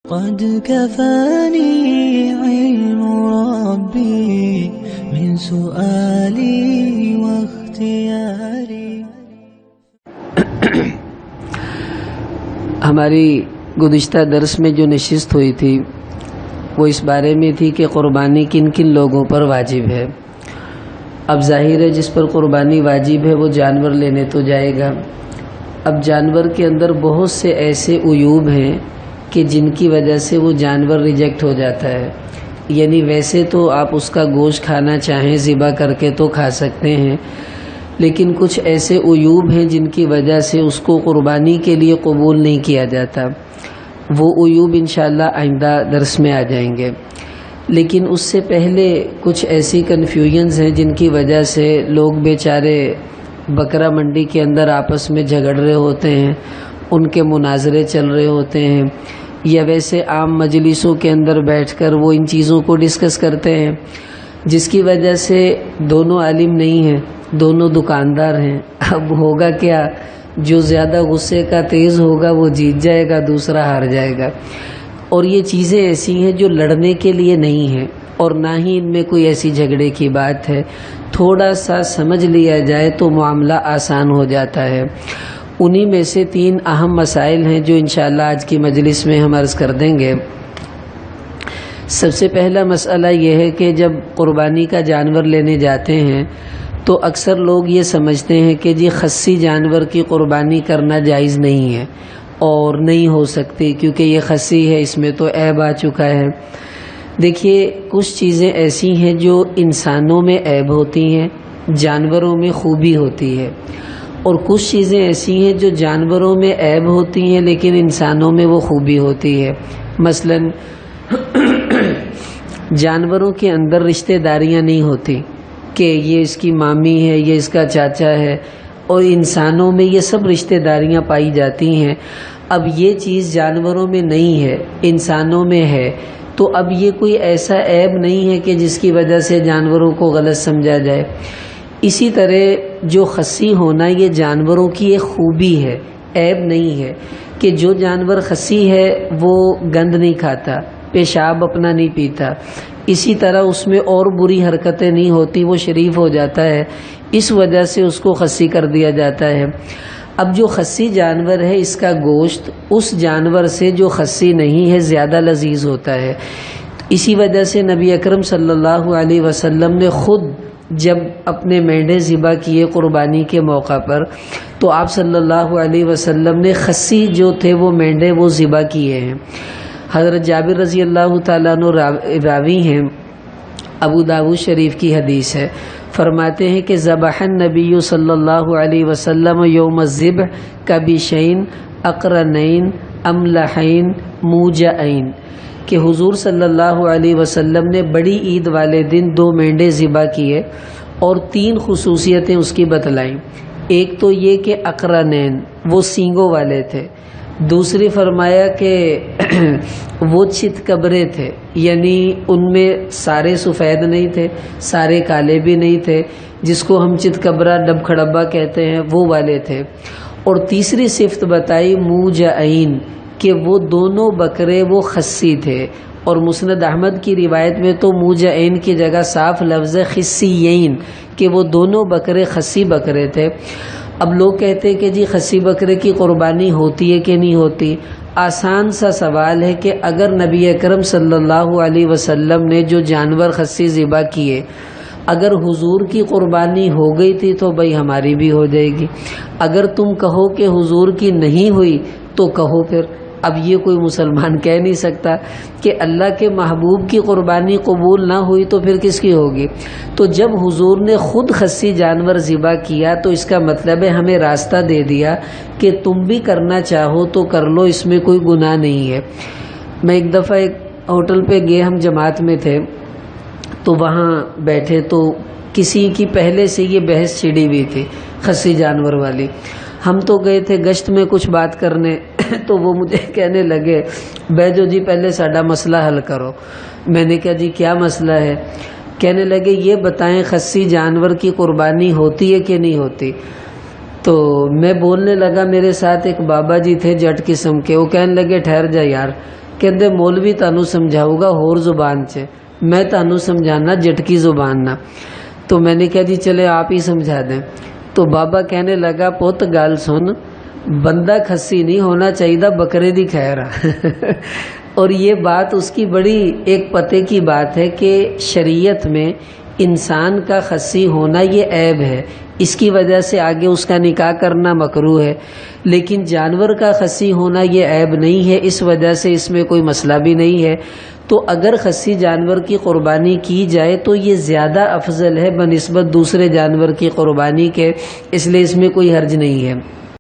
قد كفاني علم ربي من سؤالي واختياري. ہماری گزشتہ درس میں جو نشست ہوئی تھی وہ اس بارے میں تھی کہ قربانی کن کن لوگوں پر واجب ہے. اب ظاہر ہے جس پر قربانی واجب ہے وہ جانور لینے تو جائے گا. اب جانور کے اندر بہت سے ایسے عیوب ہیں کہ جن کی وجہ سے وہ جانور ریجیکٹ ہو جاتا ہے. یعنی ویسے تو آپ اس کا گوشت کھانا چاہیں ذبح کر کے تو کھا سکتے ہیں، لیکن کچھ ایسے عیوب ہیں جن کی وجہ سے اس کو قربانی کے لیے قبول نہیں کیا جاتا. وہ عیوب انشاءاللہ آئندہ درس میں آ جائیں گے. لیکن اس سے پہلے کچھ ایسی کنفیوژنز ہیں جن کی وجہ سے لوگ بیچارے بکرا منڈی کے اندر آپس میں جھگڑ رہے ہوتے ہیں، ان کے مناظرے چل رہے ہوتے ہیں، یا ویسے عام مجلسوں کے اندر بیٹھ کر وہ ان چیزوں کو ڈسکس کرتے ہیں، جس کی وجہ سے دونوں عالم نہیں ہیں، دونوں دکاندار ہیں. اب ہوگا کیا؟ جو زیادہ غصے کا تیز ہوگا وہ جیت جائے گا، دوسرا ہار جائے گا. اور یہ چیزیں ایسی ہیں جو لڑنے کے لیے نہیں ہیں، اور نہ ہی ان میں کوئی ایسی جھگڑے کی بات ہے. تھوڑا سا سمجھ لیا جائے تو معاملہ آسان ہو جاتا ہے. انہی میں سے 3 اہم مسائل ہیں جو انشاءاللہ آج کی مجلس میں ہم عرض کر دیں گے. سب سے پہلا مسئلہ یہ ہے کہ جب قربانی کا جانور لینے جاتے ہیں تو اکثر لوگ یہ سمجھتے ہیں کہ جی خصی جانور کی قربانی کرنا جائز نہیں ہے اور نہیں ہو سکتی کیونکہ یہ خصی ہے، اس میں تو عیب آ چکا ہے. دیکھیے کچھ چیزیں ایسی ہیں جو انسانوں میں عیب ہوتی ہیں، جانوروں میں خوبی ہوتی ہے، اور کچھ چیزیں ایسی ہیں جو جانوروں میں عیب ہوتی ہیں لیکن انسانوں میں وہ خوبی ہوتی ہے. مثلا جانوروں کے اندر رشتہ داریاں نہیں ہوتی کہ یہ اس کی مامی ہے، یہ اس کا چاچا ہے، اور انسانوں میں یہ سب رشتہ داریاں پائی جاتی ہیں. اب یہ چیز جانوروں میں نہیں ہے، انسانوں میں ہے، تو اب یہ کوئی ایسا عیب نہیں ہے کہ جس کی وجہ سے جانوروں کو غلط سمجھا جائے. اسی طرح جو خصی ہونا یہ جانوروں کی ایک خوبی ہے، عیب نہیں ہے کہ جو جانور خصی ہے وہ گند نہیں کھاتا، پیشاب اپنا نہیں پیتا، اسی طرح اس میں اور بری حرکتیں نہیں ہوتی، وہ شریف ہو جاتا ہے، اس وجہ سے اس کو خصی کر دیا جاتا ہے. اب جو خصی جانور ہے اس کا گوشت اس جانور سے جو خصی نہیں ہے زیادہ لذیذ ہوتا ہے. اسی وجہ سے نبی اکرم صلی اللہ علیہ وسلم نے خود جب اپنے مینڈے ذبح کیے قربانی کے موقع پر تو آپ صلی اللہ علیہ وسلم نے خصی جو تھے وہ مینڈے وہ ذبح کیے ہیں. حضرت جابر رضی اللہ تعالیٰ عنہ راوی ہیں، ابو داؤد شریف کی حدیث ہے، فرماتے ہیں کہ ذبح النبی صلی اللہ علیہ وسلم یوم الذبح کبشین اقرنین املحین موجعین، کہ حضور صلی اللہ علیہ وسلم نے بڑی عید والے دن 2 مینڈے ذبح کیے اور 3 خصوصیتیں اس کی بتلائیں. ایک تو یہ کہ اقرنین وہ سینگوں والے تھے، دوسری فرمایا کہ وہ چت کبرے تھے، یعنی ان میں سارے سفید نہیں تھے، سارے کالے بھی نہیں تھے، جس کو ہم چت کبرا ڈب کھڑبا کہتے ہیں وہ والے تھے. اور تیسری صفت بتائی موجعین، کہ وہ دونوں بکرے وہ خصی تھے. اور مسند احمد کی روایت میں تو موجعین کی جگہ صاف لفظ خصیین، کہ وہ دونوں بکرے خصی بکرے تھے. اب لوگ کہتے ہیں کہ جی خصی بکرے کی قربانی ہوتی ہے کہ نہیں ہوتی. آسان سا سوال ہے کہ اگر نبی اکرم صلی اللہ علیہ وسلم نے جو جانور خصی ذبح کیے اگر حضور کی قربانی ہو گئی تھی تو بھائی ہماری بھی ہو جائے گی. اگر تم کہو کہ حضور کی نہیں ہوئی تو کہو پھر. اب یہ کوئی مسلمان کہہ نہیں سکتا کہ اللہ کے محبوب کی قربانی قبول نہ ہوئی تو پھر کس کی ہوگی. تو جب حضور نے خود خصی جانور ذبح کیا تو اس کا مطلب ہے ہمیں راستہ دے دیا کہ تم بھی کرنا چاہو تو کر لو، اس میں کوئی گناہ نہیں ہے. میں ایک دفعہ ایک ہوٹل پہ گئے، ہم جماعت میں تھے تو وہاں بیٹھے تو کسی کی پہلے سے یہ بحث چھڑی ہوئی تھی خصی جانور والی. ہم تو گئے تھے گشت میں کچھ بات کرنے تو وہ مجھے کہنے لگے بیجو جی پہلے ساڈا مسئلہ حل کرو. میں نے کہا جی کیا مسئلہ ہے؟ کہنے لگے یہ بتائیں خصی جانور کی قربانی ہوتی ہے کہ نہیں ہوتی. تو میں بولنے لگا، میرے ساتھ ایک بابا جی تھے جٹ قسم کے، وہ کہنے لگے ٹھہر جا یار، کہتے مولوی تانوں سمجھاؤ گا ہور زبان چ، میں تانوں سمجھانا جٹکی زبان نہ۔ تو میں نے کہا جی چلے آپ ہی سمجھا دیں۔ تو بابا کہنے لگا پوت گل سن، بندہ کھسی نہیں ہونا چاہیے، بکرے دی خیر۔ اور یہ بات اس کی بڑی ایک پتے کی بات ہے کہ شریعت میں انسان کا خسی ہونا یہ عیب ہے، اس کی وجہ سے آگے اس کا نکاح کرنا مکروہ ہے، لیکن جانور کا خسی ہونا یہ عیب نہیں ہے، اس وجہ سے اس میں کوئی مسئلہ بھی نہیں ہے۔ تو اگر خسی جانور کی قربانی کی جائے تو یہ زیادہ افضل ہے بنسبت دوسرے جانور کی قربانی کے، اس لیے اس میں کوئی حرج نہیں ہے۔